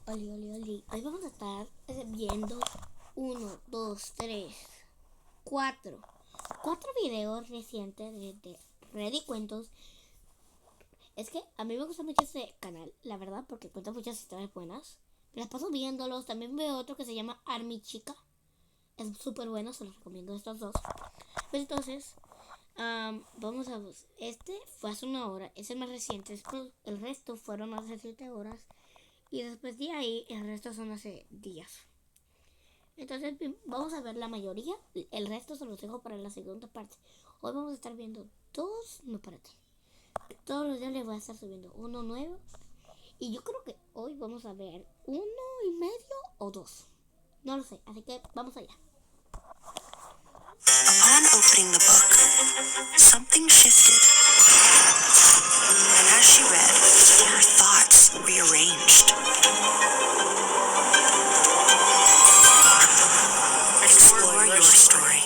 Hoy vamos a estar viendo 1, 2, 3, 4 videos recientes de Ready Cuentos. Es que a mí me gusta mucho este canal, la verdad, porque cuenta muchas historias buenas. Me las paso viéndolos. También veo otro que se llama Army Chica. Es súper bueno, se los recomiendo estos dos. Pues entonces, vamos a ver. Este fue hace una hora, es el más reciente. Después, el resto fueron hace 7 horas. Y después de ahí, el resto son hace días. Entonces, vamos a ver la mayoría. El resto se los dejo para la segunda parte. Hoy vamos a estar viendo dos. No, espérate. Todos los días les voy a estar subiendo uno nuevo. Y yo creo que hoy vamos a ver 1.5 o 2. No lo sé, así que vamos allá. Upon opening the book, something shifted. And as she read, her thoughts rearranged. Explore your story.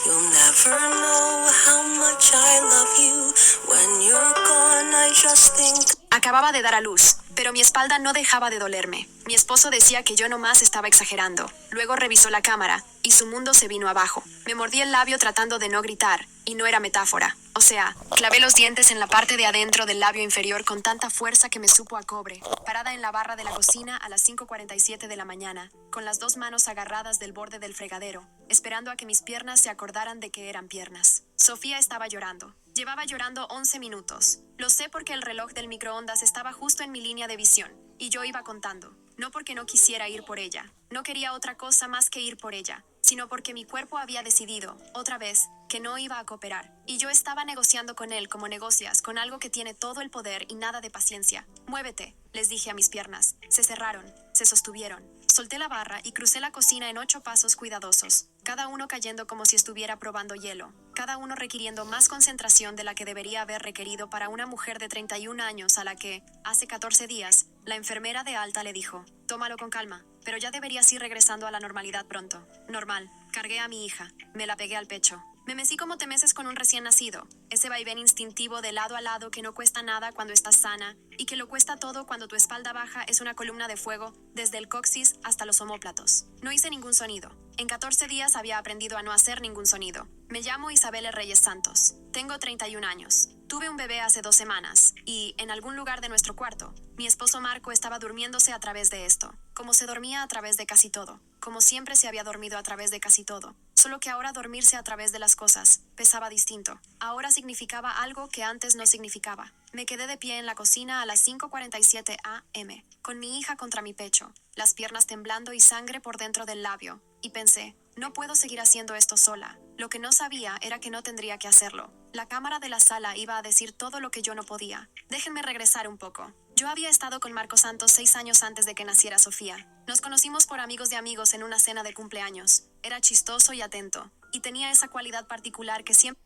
You'll never know how much I love you. When you're gone, I just think. Acababa de dar a luz, pero mi espalda no dejaba de dolerme. Mi esposo decía que yo nomás estaba exagerando. Luego revisó la cámara, y su mundo se vino abajo. Me mordí el labio tratando de no gritar, y no era metáfora. O sea, clavé los dientes en la parte de adentro del labio inferior con tanta fuerza que me supo a cobre, parada en la barra de la cocina a las 5:47 de la mañana, con las dos manos agarradas del borde del fregadero, esperando a que mis piernas se acordaran de que eran piernas. Sofía estaba llorando. Llevaba llorando 11 minutos. Lo sé porque el reloj del microondas estaba justo en mi línea de visión, y yo iba contando. No porque no quisiera ir por ella. No quería otra cosa más que ir por ella, sino porque mi cuerpo había decidido, otra vez, que no iba a cooperar. Y yo estaba negociando con él como negocias con algo que tiene todo el poder y nada de paciencia. Muévete, les dije a mis piernas. Se cerraron, se sostuvieron. Solté la barra y crucé la cocina en 8 pasos cuidadosos, cada uno cayendo como si estuviera probando hielo, cada uno requiriendo más concentración de la que debería haber requerido para una mujer de 31 años a la que, hace 14 días, la enfermera de alta le dijo: tómalo con calma, pero ya deberías ir regresando a la normalidad pronto. Normal. Cargué a mi hija, me la pegué al pecho. Me mecí como te meces con un recién nacido, ese vaivén instintivo de lado a lado que no cuesta nada cuando estás sana, y que lo cuesta todo cuando tu espalda baja es una columna de fuego, desde el coxis hasta los omóplatos. No hice ningún sonido. En 14 días había aprendido a no hacer ningún sonido. Me llamo Isabel Reyes Santos. Tengo 31 años. Tuve un bebé hace 2 semanas, y, en algún lugar de nuestro cuarto, mi esposo Marco estaba durmiéndose a través de esto, como se dormía a través de casi todo, como siempre se había dormido a través de casi todo, solo que ahora dormirse a través de las cosas pesaba distinto. Ahora significaba algo que antes no significaba. Me quedé de pie en la cocina a las 5:47 a.m., con mi hija contra mi pecho, las piernas temblando y sangre por dentro del labio, y pensé: no puedo seguir haciendo esto sola. Lo que no sabía era que no tendría que hacerlo. La cámara de la sala iba a decir todo lo que yo no podía. Déjenme regresar un poco. Yo había estado con Marco Santos 6 años antes de que naciera Sofía. Nos conocimos por amigos de amigos en una cena de cumpleaños. Era chistoso y atento, y tenía esa cualidad particular que siempre...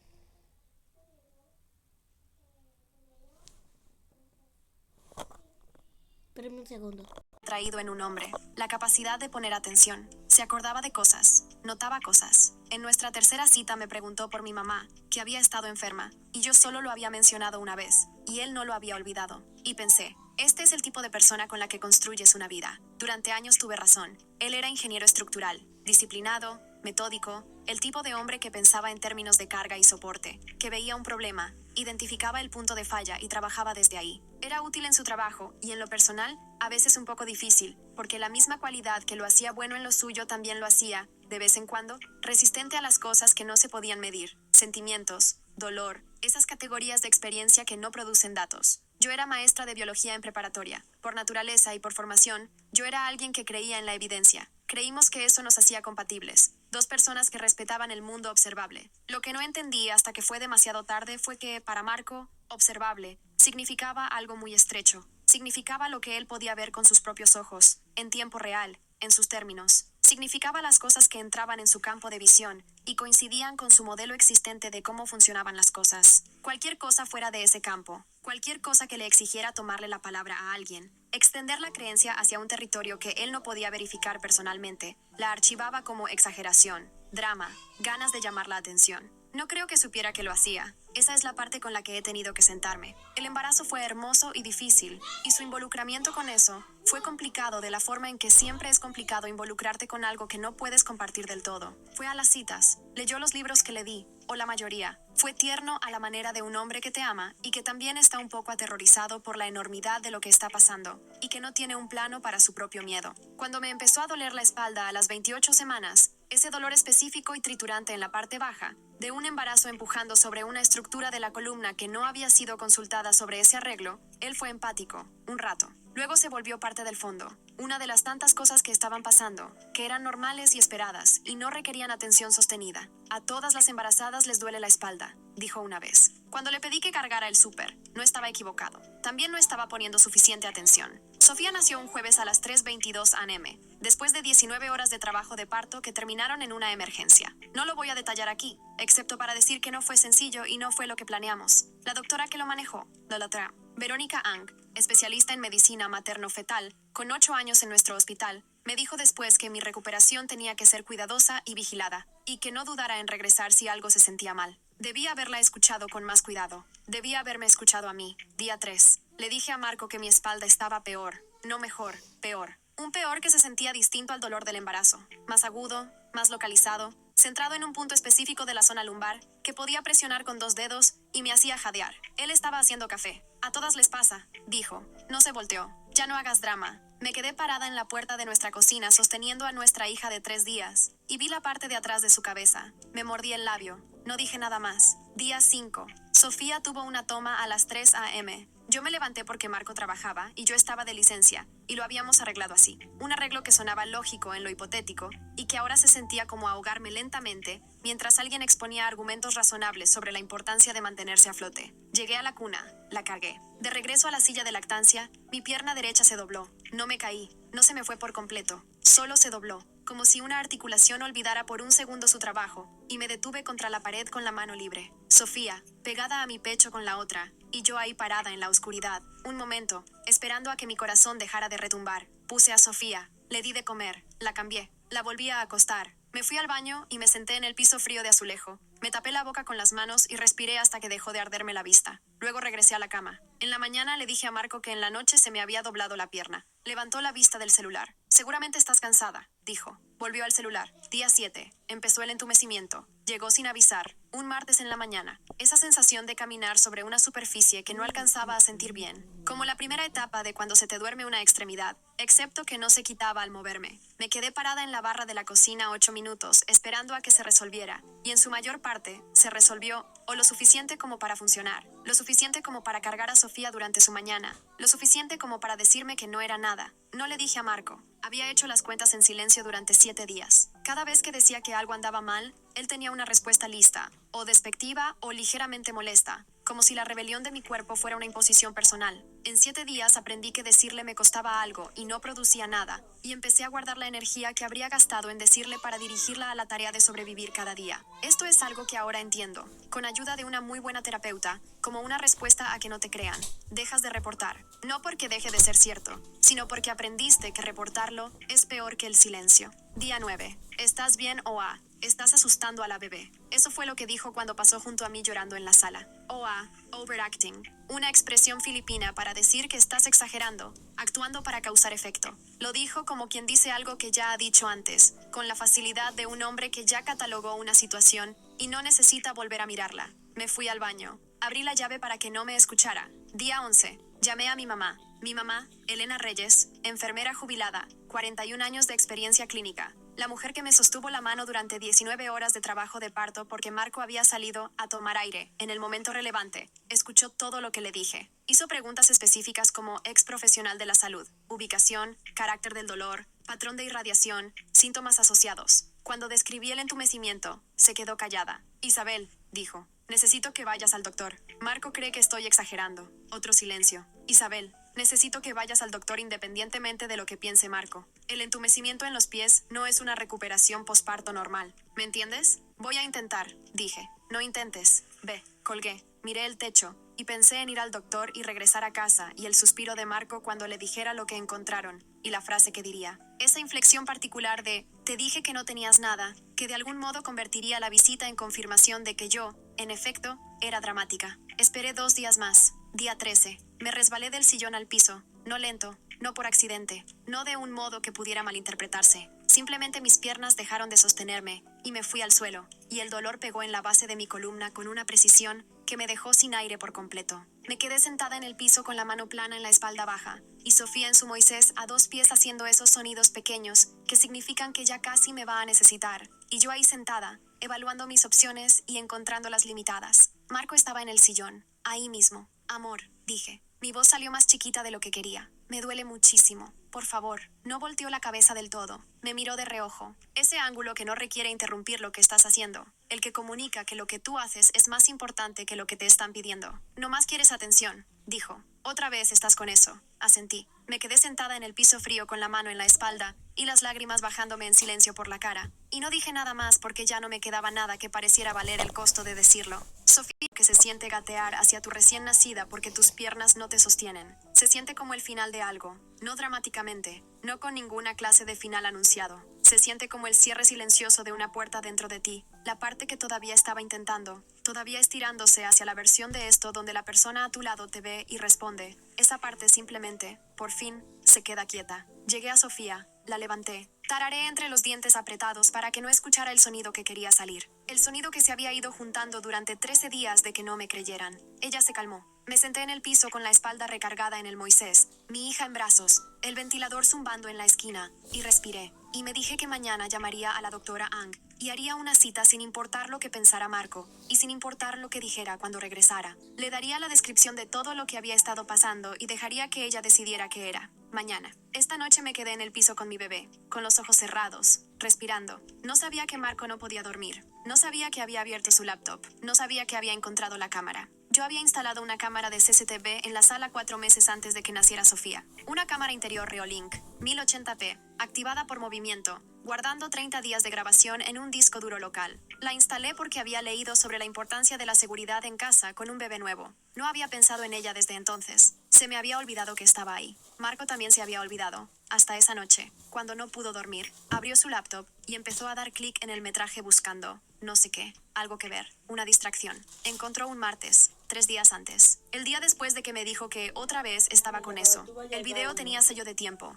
Espérame un segundo. Traído en un hombre, la capacidad de poner atención. Se acordaba de cosas, notaba cosas. En nuestra tercera cita me preguntó por mi mamá, que había estado enferma, y yo solo lo había mencionado una vez, y él no lo había olvidado. Y pensé: este es el tipo de persona con la que construyes una vida. Durante años tuve razón. Él era ingeniero estructural, disciplinado, metódico, el tipo de hombre que pensaba en términos de carga y soporte, que veía un problema, identificaba el punto de falla y trabajaba desde ahí. Era útil en su trabajo, y en lo personal, a veces un poco difícil, porque la misma cualidad que lo hacía bueno en lo suyo también lo hacía, de vez en cuando, resistente a las cosas que no se podían medir, sentimientos, dolor, esas categorías de experiencia que no producen datos. Yo era maestra de biología en preparatoria. Por naturaleza y por formación, yo era alguien que creía en la evidencia. Creímos que eso nos hacía compatibles. 2 personas que respetaban el mundo observable. Lo que no entendí hasta que fue demasiado tarde fue que, para Marco, observable significaba algo muy estrecho. Significaba lo que él podía ver con sus propios ojos, en tiempo real, en sus términos. Significaba las cosas que entraban en su campo de visión y coincidían con su modelo existente de cómo funcionaban las cosas. Cualquier cosa fuera de ese campo, cualquier cosa que le exigiera tomarle la palabra a alguien, extender la creencia hacia un territorio que él no podía verificar personalmente, la archivaba como exageración, drama, ganas de llamar la atención. No creo que supiera que lo hacía. Esa es la parte con la que he tenido que sentarme. El embarazo fue hermoso y difícil, y su involucramiento con eso fue complicado de la forma en que siempre es complicado involucrarte con algo que no puedes compartir del todo. Fue a las citas, leyó los libros que le di, o la mayoría. Fue tierno a la manera de un hombre que te ama y que también está un poco aterrorizado por la enormidad de lo que está pasando, y que no tiene un plano para su propio miedo. Cuando me empezó a doler la espalda a las 28 semanas, ese dolor específico y triturante en la parte baja, de un embarazo empujando sobre una estructura de la columna que no había sido consultada sobre ese arreglo, él fue empático, un rato. Luego se volvió parte del fondo, una de las tantas cosas que estaban pasando, que eran normales y esperadas, y no requerían atención sostenida. A todas las embarazadas les duele la espalda, dijo una vez. Cuando le pedí que cargara el súper, no estaba equivocado. También no estaba poniendo suficiente atención. Sofía nació un jueves a las 3:22 am, después de 19 horas de trabajo de parto que terminaron en una emergencia. No lo voy a detallar aquí, excepto para decir que no fue sencillo y no fue lo que planeamos. La doctora que lo manejó, Lola Verónica Ang, especialista en medicina materno-fetal, con 8 años en nuestro hospital, me dijo después que mi recuperación tenía que ser cuidadosa y vigilada, y que no dudara en regresar si algo se sentía mal. Debía haberla escuchado con más cuidado. Debía haberme escuchado a mí. Día 3. Le dije a Marco que mi espalda estaba peor, no mejor, peor. Un peor que se sentía distinto al dolor del embarazo. Más agudo, más localizado, centrado en un punto específico de la zona lumbar, que podía presionar con 2 dedos, y me hacía jadear. Él estaba haciendo café. A todas les pasa, dijo. No se volteó. Ya no hagas drama. Me quedé parada en la puerta de nuestra cocina sosteniendo a nuestra hija de 3 días, y vi la parte de atrás de su cabeza. Me mordí el labio. No dije nada más. Día 5. Sofía tuvo una toma a las 3 am. Yo me levanté porque Marco trabajaba y yo estaba de licencia, y lo habíamos arreglado así. Un arreglo que sonaba lógico en lo hipotético, y que ahora se sentía como ahogarme lentamente, mientras alguien exponía argumentos razonables sobre la importancia de mantenerse a flote. Llegué a la cuna, la cargué. De regreso a la silla de lactancia, mi pierna derecha se dobló. No me caí, no se me fue por completo, solo se dobló, como si una articulación olvidara por un segundo su trabajo, y me detuve contra la pared con la mano libre. Sofía, pegada a mi pecho con la otra, y yo ahí parada en la oscuridad. Un momento, esperando a que mi corazón dejara de retumbar. Puse a Sofía, le di de comer, la cambié, la volví a acostar. Me fui al baño y me senté en el piso frío de azulejo. Me tapé la boca con las manos y respiré hasta que dejó de arderme la vista. Luego regresé a la cama. En la mañana le dije a Marco que en la noche se me había doblado la pierna. Levantó la vista del celular. Seguramente estás cansada, dijo. Volvió al celular. Día 7. Empezó el entumecimiento. Llegó sin avisar. Un martes en la mañana. Esa sensación de caminar sobre una superficie que no alcanzaba a sentir bien. Como la primera etapa de cuando se te duerme una extremidad, excepto que no se quitaba al moverme. Me quedé parada en la barra de la cocina 8 minutos, esperando a que se resolviera. Y en su mayor parte, se resolvió, o lo suficiente como para funcionar. Lo suficiente como para cargar a Sofía durante su mañana. Lo suficiente como para decirme que no era nada. No le dije a Marco. Había hecho las cuentas en silencio durante 7 días. Cada vez que decía que algo andaba mal, él tenía una respuesta lista, o despectiva o ligeramente molesta, como si la rebelión de mi cuerpo fuera una imposición personal. En 7 días aprendí que decirle me costaba algo y no producía nada, y empecé a guardar la energía que habría gastado en decirle para dirigirla a la tarea de sobrevivir cada día. Esto es algo que ahora entiendo, con ayuda de una muy buena terapeuta, como una respuesta a que no te crean. Dejas de reportar, no porque deje de ser cierto, sino porque aprendiste que reportarlo es peor que el silencio. Día 9. ¿Estás bien OA? Estás asustando a la bebé. Eso fue lo que dijo cuando pasó junto a mí llorando en la sala. OA, overacting. Una expresión filipina para decir que estás exagerando, actuando para causar efecto. Lo dijo como quien dice algo que ya ha dicho antes, con la facilidad de un hombre que ya catalogó una situación y no necesita volver a mirarla. Me fui al baño. Abrí la llave para que no me escuchara. Día 11. Llamé a mi mamá. Mi mamá, Elena Reyes, enfermera jubilada, 41 años de experiencia clínica. La mujer que me sostuvo la mano durante 19 horas de trabajo de parto porque Marco había salido a tomar aire en el momento relevante. Escuchó todo lo que le dije. Hizo preguntas específicas como ex profesional de la salud, ubicación, carácter del dolor, patrón de irradiación, síntomas asociados. Cuando describí el entumecimiento, se quedó callada. Isabel, dijo, necesito que vayas al doctor. Marco cree que estoy exagerando. Otro silencio. Isabel, necesito que vayas al doctor independientemente de lo que piense Marco. El entumecimiento en los pies no es una recuperación posparto normal. ¿Me entiendes? Voy a intentar, dije. No intentes. Ve, colgué. Miré el techo. y pensé en ir al doctor y regresar a casa, y el suspiro de Marco cuando le dijera lo que encontraron, y la frase que diría. Esa inflexión particular de, te dije que no tenías nada, que de algún modo convertiría la visita en confirmación de que yo, en efecto, era dramática. Esperé 2 días más. Día 13. Me resbalé del sillón al piso, no lento, no por accidente, no de un modo que pudiera malinterpretarse. Simplemente mis piernas dejaron de sostenerme, y me fui al suelo, y el dolor pegó en la base de mi columna con una precisión que me dejó sin aire por completo. Me quedé sentada en el piso con la mano plana en la espalda baja, y Sofía en su Moisés a 2 pies haciendo esos sonidos pequeños que significan que ya casi me va a necesitar, y yo ahí sentada, evaluando mis opciones y encontrándolas limitadas. Marco estaba en el sillón, ahí mismo. Amor, dije. Mi voz salió más chiquita de lo que quería. Me duele muchísimo. Por favor, no volteó la cabeza del todo. Me miró de reojo. Ese ángulo que no requiere interrumpir lo que estás haciendo. El que comunica que lo que tú haces es más importante que lo que te están pidiendo. No más quieres atención, dijo. Otra vez estás con eso. Asentí. Me quedé sentada en el piso frío con la mano en la espalda y las lágrimas bajándome en silencio por la cara. Y no dije nada más porque ya no me quedaba nada que pareciera valer el costo de decirlo. Sofía, que se siente gatear hacia tu recién nacida porque tus piernas no te sostienen. Se siente como el final de algo, no dramáticamente, no con ninguna clase de final anunciado. Se siente como el cierre silencioso de una puerta dentro de ti, la parte que todavía estaba intentando, todavía estirándose hacia la versión de esto donde la persona a tu lado te ve y responde. Esa parte simplemente, por fin, se queda quieta. Llegué a Sofía, la levanté. Tararé entre los dientes apretados para que no escuchara el sonido que quería salir. El sonido que se había ido juntando durante 13 días de que no me creyeran. Ella se calmó. Me senté en el piso con la espalda recargada en el Moisés, mi hija en brazos, el ventilador zumbando en la esquina, y respiré. Y me dije que mañana llamaría a la doctora Ang, y haría una cita sin importar lo que pensara Marco, y sin importar lo que dijera cuando regresara. Le daría la descripción de todo lo que había estado pasando y dejaría que ella decidiera qué era. Mañana. Esta noche me quedé en el piso con mi bebé, con los ojos cerrados, respirando. No sabía que Marco no podía dormir. No sabía que había abierto su laptop. No sabía que había encontrado la cámara. Yo había instalado una cámara de CCTV en la sala 4 meses antes de que naciera Sofía. Una cámara interior Reolink, 1080p, activada por movimiento, guardando 30 días de grabación en un disco duro local. La instalé porque había leído sobre la importancia de la seguridad en casa con un bebé nuevo. No había pensado en ella desde entonces. Se me había olvidado que estaba ahí. Marco también se había olvidado. Hasta esa noche, cuando no pudo dormir, abrió su laptop y empezó a dar clic en el metraje buscando, no sé qué, algo que ver, una distracción. Encontró un martes, 3 días antes. El día después de que me dijo que otra vez estaba con eso. El video tenía sello de tiempo.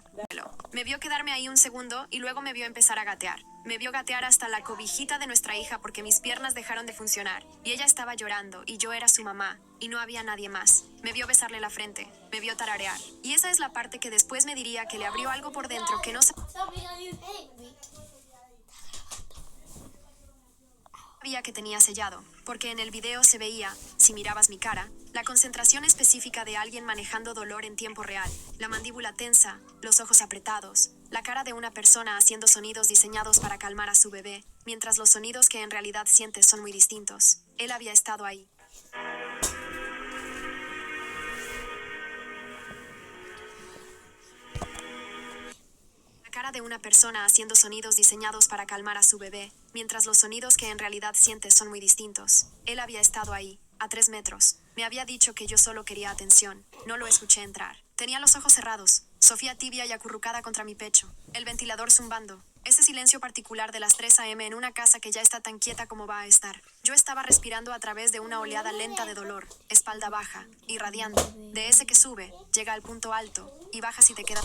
Me vio quedarme ahí un segundo y luego me vio empezar a gatear. Me vio gatear hasta la cobijita de nuestra hija porque mis piernas dejaron de funcionar. Y ella estaba llorando y yo era su mamá. Y no había nadie más. Me vio besarle la frente. Me vio tararear. Y esa es la parte que después me diría que le abrió algo por dentro que no sabía que tenía sellado, porque en el video se veía, si mirabas mi cara, la concentración específica de alguien manejando dolor en tiempo real, la mandíbula tensa, los ojos apretados, la cara de una persona haciendo sonidos diseñados para calmar a su bebé, mientras los sonidos que en realidad sientes son muy distintos. Él había estado ahí. Cara de una persona haciendo sonidos diseñados para calmar a su bebé, mientras los sonidos que en realidad sientes son muy distintos. Él había estado ahí, a 3 metros. Me había dicho que yo solo quería atención. No lo escuché entrar. Tenía los ojos cerrados. Sofía tibia y acurrucada contra mi pecho. El ventilador zumbando. Ese silencio particular de las 3 a.m. en una casa que ya está tan quieta como va a estar. Yo estaba respirando a través de una oleada lenta de dolor, espalda baja, irradiando. De ese que sube, llega al punto alto, y baja si te queda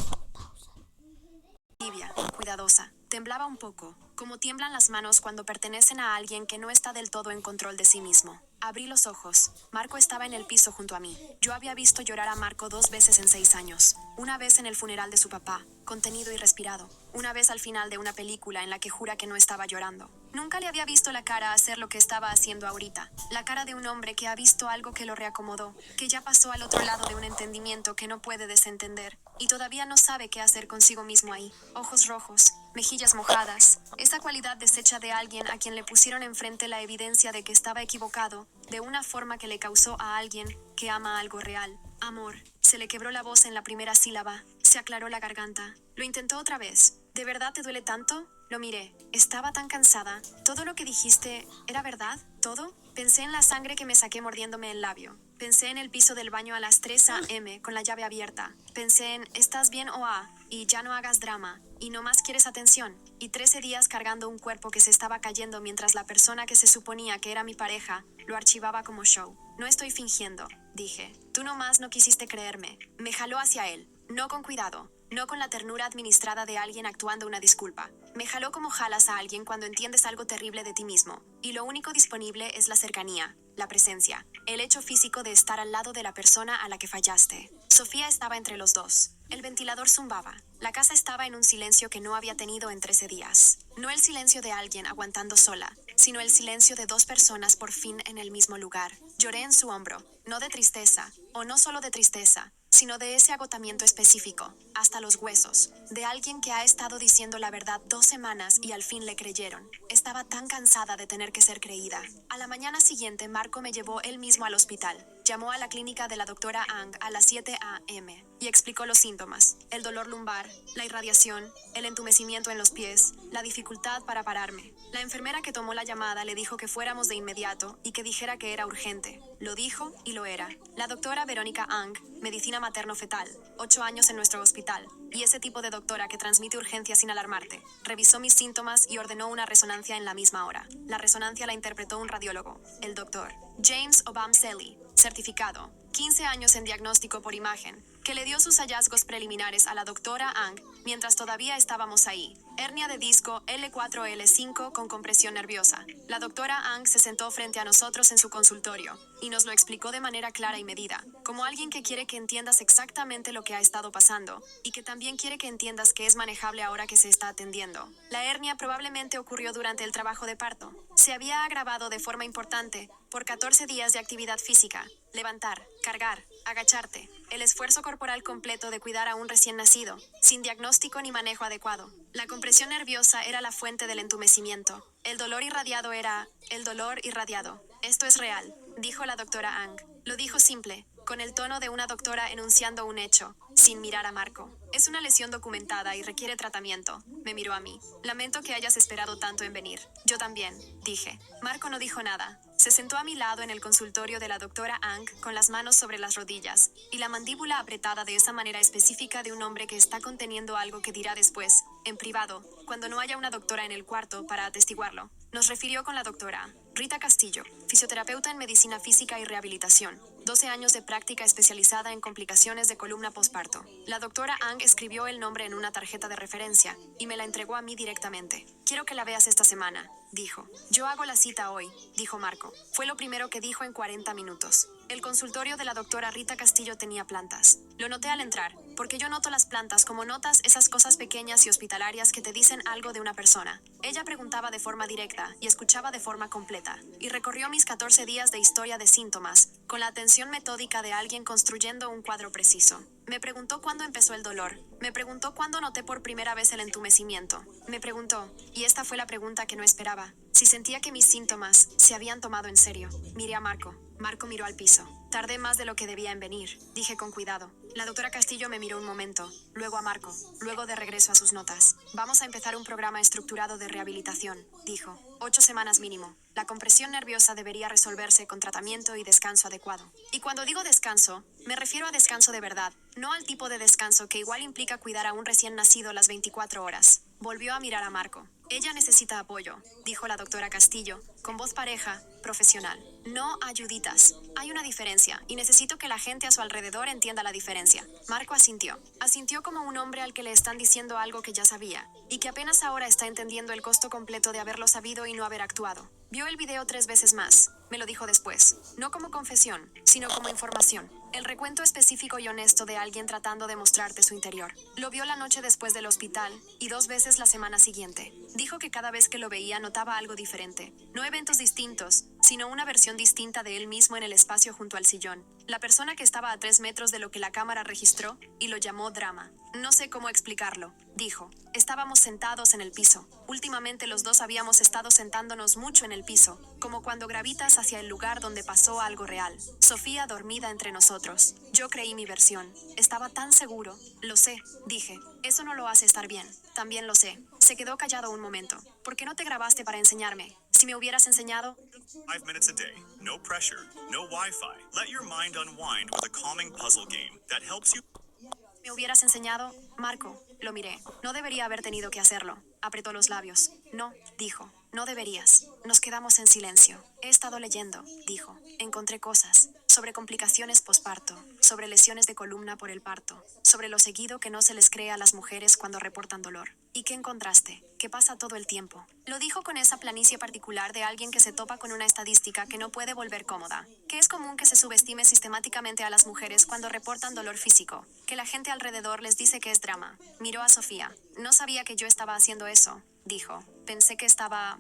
tibia, cuidadosa. Temblaba un poco, como tiemblan las manos cuando pertenecen a alguien que no está del todo en control de sí mismo. Abrí los ojos. Marco estaba en el piso junto a mí. Yo había visto llorar a Marco 2 veces en 6 años. Una vez en el funeral de su papá, contenido y respirado. Una vez al final de una película en la que jura que no estaba llorando. Nunca le había visto la cara hacer lo que estaba haciendo ahorita. La cara de un hombre que ha visto algo que lo reacomodó, que ya pasó al otro lado de un entendimiento que no puede desentender, y todavía no sabe qué hacer consigo mismo ahí. Ojos rojos, mejillas mojadas, esa cualidad deshecha de alguien a quien le pusieron enfrente la evidencia de que estaba equivocado, de una forma que le causó a alguien que ama algo real. Amor. Se le quebró la voz en la primera sílaba, se aclaró la garganta. Lo intentó otra vez. ¿De verdad te duele tanto? Lo miré. Estaba tan cansada. ¿Todo lo que dijiste era verdad? ¿Todo? Pensé en la sangre que me saqué mordiéndome el labio. Pensé en el piso del baño a las 3 a.m. con la llave abierta. Pensé en ¿estás bien OA? Y ya no hagas drama. Y no más quieres atención. Y 13 días cargando un cuerpo que se estaba cayendo mientras la persona que se suponía que era mi pareja lo archivaba como show. No estoy fingiendo, dije. Tú nomás no quisiste creerme. Me jaló hacia él. No con cuidado. No con la ternura administrada de alguien actuando una disculpa. Me jaló como jalas a alguien cuando entiendes algo terrible de ti mismo. Y lo único disponible es la cercanía, la presencia, el hecho físico de estar al lado de la persona a la que fallaste. Sofía estaba entre los dos. El ventilador zumbaba. La casa estaba en un silencio que no había tenido en 13 días. No el silencio de alguien aguantando sola, sino el silencio de dos personas por fin en el mismo lugar. Lloré en su hombro, no de tristeza, o no solo de tristeza, sino de ese agotamiento específico, hasta los huesos, de alguien que ha estado diciendo la verdad 2 semanas y al fin le creyeron. Estaba tan cansada de tener que ser creída. A la mañana siguiente, Marco me llevó él mismo al hospital. Llamó a la clínica de la doctora Ang a las 7 a.m. y explicó los síntomas: el dolor lumbar, la irradiación, el entumecimiento en los pies, la dificultad para pararme. La enfermera que tomó la llamada le dijo que fuéramos de inmediato y que dijera que era urgente. Lo dijo y lo era. La doctora Verónica Ang, medicina materno-fetal, 8 años en nuestro hospital, y ese tipo de doctora que transmite urgencia sin alarmarte, revisó mis síntomas y ordenó una resonancia en la misma hora. La resonancia la interpretó un radiólogo, el doctor James Obamseli, certificado, 15 años en diagnóstico por imagen, que le dio sus hallazgos preliminares a la doctora Ang mientras todavía estábamos ahí. Hernia de disco L4-L5 con compresión nerviosa. La doctora Ang se sentó frente a nosotros en su consultorio y nos lo explicó de manera clara y medida, como alguien que quiere que entiendas exactamente lo que ha estado pasando y que también quiere que entiendas que es manejable ahora que se está atendiendo. La hernia probablemente ocurrió durante el trabajo de parto. Se había agravado de forma importante por 14 días de actividad física. Levantar, cargar, agacharte, el esfuerzo corporal completo de cuidar a un recién nacido, sin diagnóstico ni manejo adecuado. La compresión nerviosa era la fuente del entumecimiento. El dolor irradiado era el dolor irradiado. Esto es real, dijo la doctora Ang. Lo dijo simple, con el tono de una doctora enunciando un hecho, sin mirar a Marco. Es una lesión documentada y requiere tratamiento. Me miró a mí. Lamento que hayas esperado tanto en venir. Yo también, dije. Marco no dijo nada. Se sentó a mi lado en el consultorio de la doctora Ang con las manos sobre las rodillas y la mandíbula apretada de esa manera específica de un hombre que está conteniendo algo que dirá después, en privado, cuando no haya una doctora en el cuarto para atestiguarlo. Nos refirió con la doctora Rita Castillo, fisioterapeuta en medicina física y rehabilitación, 12 años de práctica especializada en complicaciones de columna posparto. La doctora Ang escribió el nombre en una tarjeta de referencia y me la entregó a mí directamente. Quiero que la veas esta semana, dijo. Yo hago la cita hoy, dijo Marco. Fue lo primero que dijo en 40 minutos. El consultorio de la doctora Rita Castillo tenía plantas. Lo noté al entrar, porque yo noto las plantas como notas esas cosas pequeñas y hospitalarias que te dicen algo de una persona. Ella preguntaba de forma directa y escuchaba de forma completa, y recorrió mis 14 días de historia de síntomas, con la atención metódica de alguien construyendo un cuadro preciso. Me preguntó cuándo empezó el dolor. Me preguntó cuándo noté por primera vez el entumecimiento. Me preguntó, y esta fue la pregunta que no esperaba, si sentía que mis síntomas se habían tomado en serio. Miré a Marco. Marco miró al piso. Tardé más de lo que debía en venir, dije con cuidado. La doctora Castillo me miró un momento, luego a Marco, luego de regreso a sus notas. Vamos a empezar un programa estructurado de rehabilitación, dijo. 8 semanas mínimo. La compresión nerviosa debería resolverse con tratamiento y descanso adecuado. Y cuando digo descanso, me refiero a descanso de verdad, no al tipo de descanso que igual implica cuidar a un recién nacido las 24 horas. Volvió a mirar a Marco. Ella necesita apoyo, dijo la doctora Castillo, con voz pareja, profesional. No ayuditas. Hay una diferencia, y necesito que la gente a su alrededor entienda la diferencia. Marco asintió. Asintió como un hombre al que le están diciendo algo que ya sabía, y que apenas ahora está entendiendo el costo completo de haberlo sabido y no haber actuado. Vio el video 3 veces más. Me lo dijo después. No como confesión, sino como información. El recuento específico y honesto de alguien tratando de mostrarte su interior. Lo vio la noche después del hospital, y 2 veces la semana siguiente. Dijo que cada vez que lo veía notaba algo diferente. No eventos distintos, sino una versión distinta de él mismo en el espacio junto al sillón. La persona que estaba a 3 metros de lo que la cámara registró, y lo llamó drama. No sé cómo explicarlo, dijo. Estábamos sentados en el piso. Últimamente los dos habíamos estado sentándonos mucho en el piso, como cuando gravitas hacia el lugar donde pasó algo real. Sofía dormida entre nosotros. Yo creí mi versión. Estaba tan seguro. Lo sé, dije. Eso no lo hace estar bien. También lo sé. Se quedó callado un momento. ¿Por qué no te grabaste para enseñarme? Si me hubieras enseñado, 5 minutes a day, no pressure, no Wi-Fi. Let your mind unwind with a calming puzzle game that helps you. me hubieras enseñado, Marco, lo miré. No debería haber tenido que hacerlo. Apretó los labios. No, dijo. No deberías. Nos quedamos en silencio. He estado leyendo, dijo. Encontré cosas. Sobre complicaciones posparto. Sobre lesiones de columna por el parto. Sobre lo seguido que no se les cree a las mujeres cuando reportan dolor. ¿Y qué encontraste? Que pasa todo el tiempo. Lo dijo con esa planicie particular de alguien que se topa con una estadística que no puede volver cómoda. Que es común que se subestime sistemáticamente a las mujeres cuando reportan dolor físico. Que la gente alrededor les dice que es drama. Miró a Sofía. No sabía que yo estaba haciendo eso, dijo. Pensé que estaba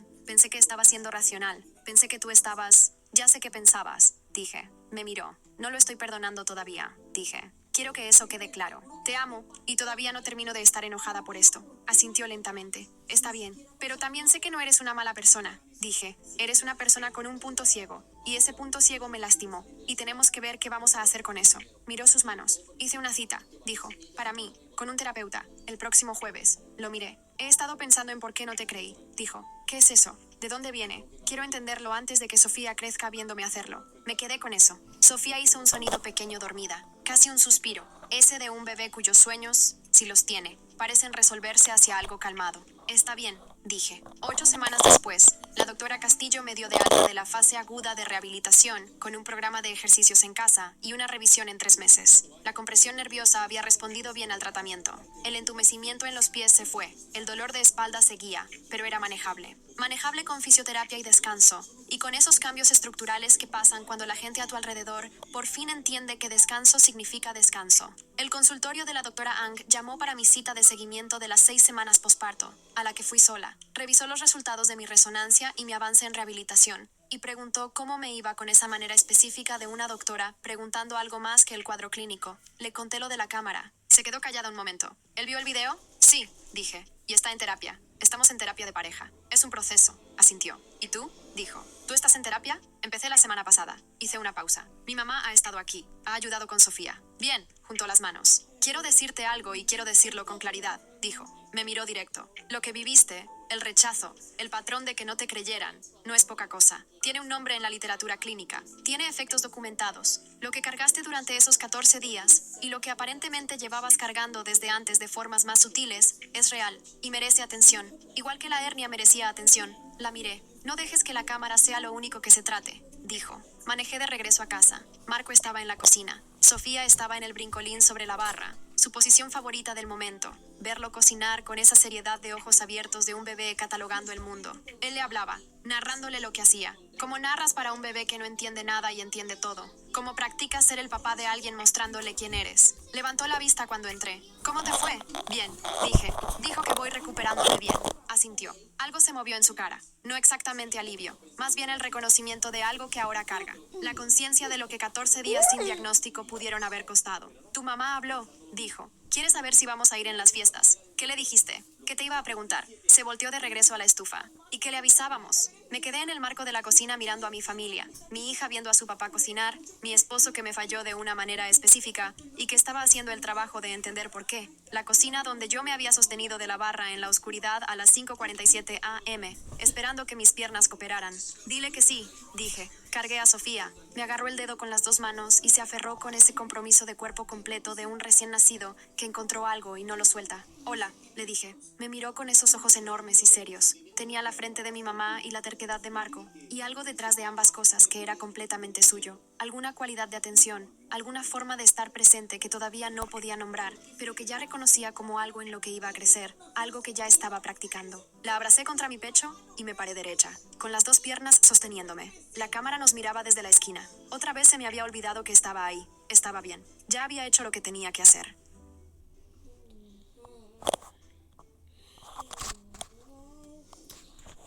siendo racional. Pensé que tú estabas... Ya sé qué pensabas, dije. Me miró. No lo estoy perdonando todavía, dije. Quiero que eso quede claro. Te amo, y todavía no termino de estar enojada por esto. Asintió lentamente. Está bien, pero también sé que no eres una mala persona, dije. Eres una persona con un punto ciego, y ese punto ciego me lastimó, y tenemos que ver qué vamos a hacer con eso. Miró sus manos. Hice una cita, dijo, para mí, con un terapeuta, el próximo jueves. Lo miré. He estado pensando en por qué no te creí, dijo. ¿Qué es eso? ¿De dónde viene? Quiero entenderlo antes de que Sofía crezca viéndome hacerlo. Me quedé con eso. Sofía hizo un sonido pequeño dormida, casi un suspiro, ese de un bebé cuyos sueños, si los tiene, parecen resolverse hacia algo calmado. Está bien, dije. 8 semanas después, la doctora Castillo me dio de alta de la fase aguda de rehabilitación, con un programa de ejercicios en casa y una revisión en 3 meses. La compresión nerviosa había respondido bien al tratamiento. El entumecimiento en los pies se fue. El dolor de espalda seguía, pero era manejable. Manejable con fisioterapia y descanso, y con esos cambios estructurales que pasan cuando la gente a tu alrededor por fin entiende que descanso significa descanso. El consultorio de la doctora Ang llamó para mi cita de seguimiento de las 6 semanas posparto, a la que fui sola. Revisó los resultados de mi resonancia y mi avance en rehabilitación, y preguntó cómo me iba con esa manera específica de una doctora preguntando algo más que el cuadro clínico. Le conté lo de la cámara. Se quedó callada un momento. ¿Él vio el video? Sí, dije. Y está en terapia. Estamos en terapia de pareja. Es un proceso, asintió. ¿Y tú? Dijo. ¿Tú estás en terapia? Empecé la semana pasada. Hice una pausa. Mi mamá ha estado aquí. Ha ayudado con Sofía. Bien, juntó las manos. Quiero decirte algo y quiero decirlo con claridad, dijo. Me miró directo. Lo que viviste, el rechazo, el patrón de que no te creyeran, no es poca cosa. Tiene un nombre en la literatura clínica. Tiene efectos documentados. Lo que cargaste durante esos 14 días, y lo que aparentemente llevabas cargando desde antes de formas más sutiles, es real, y merece atención. Igual que la hernia merecía atención. La miré. No dejes que la cámara sea lo único que se trate, dijo. Manejé de regreso a casa. Marco estaba en la cocina. Sofía estaba en el brincolín sobre la barra. Su posición favorita del momento. Verlo cocinar con esa seriedad de ojos abiertos de un bebé catalogando el mundo. Él le hablaba, narrándole lo que hacía. Como narras para un bebé que no entiende nada y entiende todo. Como practicas ser el papá de alguien mostrándole quién eres. Levantó la vista cuando entré. ¿Cómo te fue? Bien, dije. Dijo que voy recuperándome bien. Asintió. Algo se movió en su cara. No exactamente alivio. Más bien el reconocimiento de algo que ahora carga. La conciencia de lo que 14 días sin diagnóstico pudieron haber costado. Tu mamá habló, dijo. ¿Quieres saber si vamos a ir en las fiestas? ¿Qué le dijiste? ¿Qué te iba a preguntar? Se volteó de regreso a la estufa. ¿Y qué le avisábamos? Me quedé en el marco de la cocina mirando a mi familia. Mi hija viendo a su papá cocinar, mi esposo que me falló de una manera específica y que estaba haciendo el trabajo de entender por qué. La cocina donde yo me había sostenido de la barra en la oscuridad a las 5:47 a.m., esperando que mis piernas cooperaran. Dile que sí, dije. Cargué a Sofía. Me agarró el dedo con las 2 manos y se aferró con ese compromiso de cuerpo completo de un recién nacido que encontró algo y no lo suelta. Hola, le dije. Me miró con esos ojos enormes y serios. Tenía la frente de mi mamá y la terquedad de Marco, y algo detrás de ambas cosas que era completamente suyo. Alguna cualidad de atención, alguna forma de estar presente que todavía no podía nombrar, pero que ya reconocía como algo en lo que iba a crecer, algo que ya estaba practicando. La abracé contra mi pecho y me paré derecha, con las 2 piernas sosteniéndome. La cámara nos miraba desde la esquina. Otra vez se me había olvidado que estaba ahí. Estaba bien. Ya había hecho lo que tenía que hacer.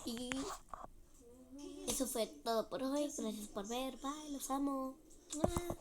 Y eso fue todo por hoy. Gracias por ver. Bye, los amo. ¡Mua!